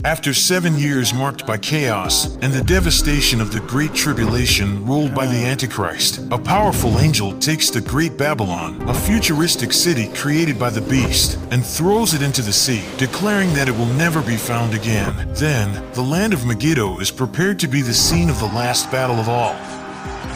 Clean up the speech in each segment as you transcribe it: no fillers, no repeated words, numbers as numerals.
After 7 years marked by chaos and the devastation of the Great Tribulation ruled by the Antichrist, a powerful angel takes the Great Babylon, a futuristic city created by the beast, and throws it into the sea, declaring that it will never be found again. Then, the land of Megiddo is prepared to be the scene of the last battle of all.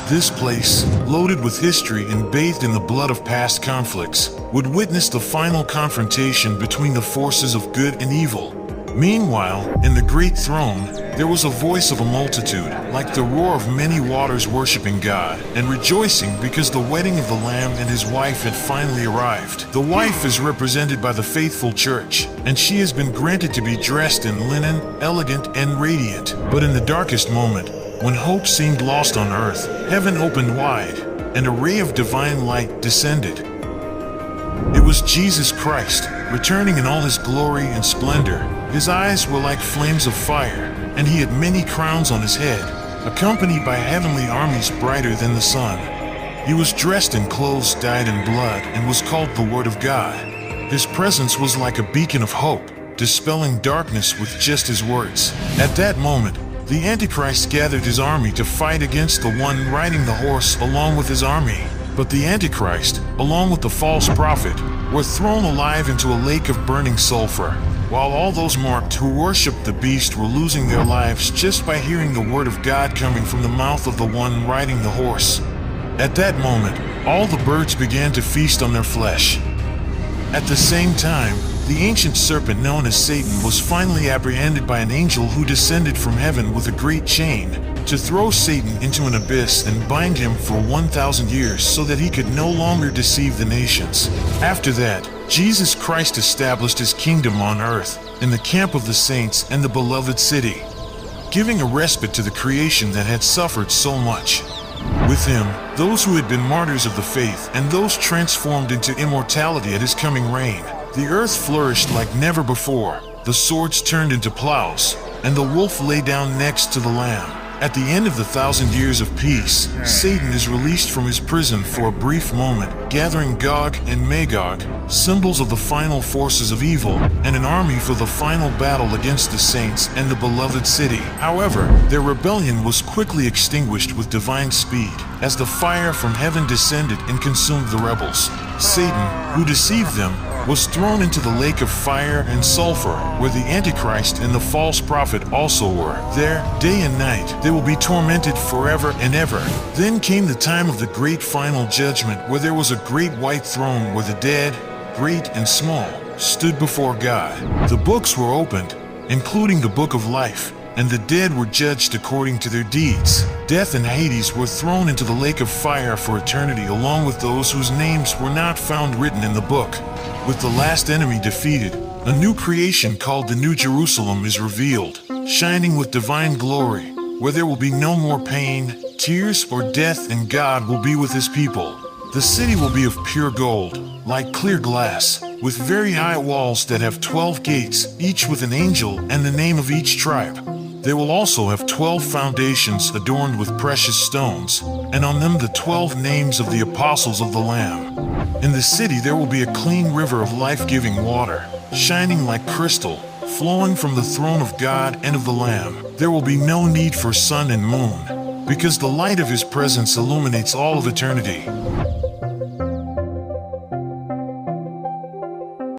This place, loaded with history and bathed in the blood of past conflicts, would witness the final confrontation between the forces of good and evil. Meanwhile, in the great throne, there was a voice of a multitude, like the roar of many waters worshiping God, and rejoicing because the wedding of the Lamb and his wife had finally arrived. The wife is represented by the faithful church, and she has been granted to be dressed in linen, elegant and radiant. But in the darkest moment, when hope seemed lost on earth, heaven opened wide, and a ray of divine light descended. It was Jesus Christ, returning in all his glory and splendor. His eyes were like flames of fire, and he had many crowns on his head, accompanied by heavenly armies brighter than the sun. He was dressed in clothes dyed in blood and was called the Word of God. His presence was like a beacon of hope, dispelling darkness with just his words. At that moment, the Antichrist gathered his army to fight against the one riding the horse along with his army. But the Antichrist, along with the false prophet, were thrown alive into a lake of burning sulfur, while all those marked who worshipped the beast were losing their lives just by hearing the word of God coming from the mouth of the one riding the horse. At that moment, all the birds began to feast on their flesh. At the same time, the ancient serpent known as Satan was finally apprehended by an angel who descended from heaven with a great chain, to throw Satan into an abyss and bind him for 1,000 years so that he could no longer deceive the nations. After that, Jesus Christ established his kingdom on earth, in the camp of the saints and the beloved city, giving a respite to the creation that had suffered so much. With him, those who had been martyrs of the faith and those transformed into immortality at his coming reign. The earth flourished like never before, the swords turned into plows, and the wolf lay down next to the lamb. At the end of the 1,000 years of peace, Satan is released from his prison for a brief moment, gathering Gog and Magog, symbols of the final forces of evil, and an army for the final battle against the saints and the beloved city. However, their rebellion was quickly extinguished with divine speed, as the fire from heaven descended and consumed the rebels. Satan, who deceived them, was thrown into the lake of fire and sulfur, where the Antichrist and the false prophet also were. There, day and night, they will be tormented forever and ever. Then came the time of the great final judgment, where there was a great white throne where the dead, great and small, stood before God. The books were opened, including the book of life, and the dead were judged according to their deeds. Death and Hades were thrown into the lake of fire for eternity, along with those whose names were not found written in the book. With the last enemy defeated, a new creation called the New Jerusalem is revealed, shining with divine glory, where there will be no more pain, tears, or death, and God will be with his people. The city will be of pure gold, like clear glass, with very high walls that have 12 gates, each with an angel and the name of each tribe. They will also have 12 foundations adorned with precious stones, and on them the 12 names of the apostles of the Lamb. In the city there will be a clean river of life-giving water, shining like crystal, flowing from the throne of God and of the Lamb. There will be no need for sun and moon, because the light of his presence illuminates all of eternity.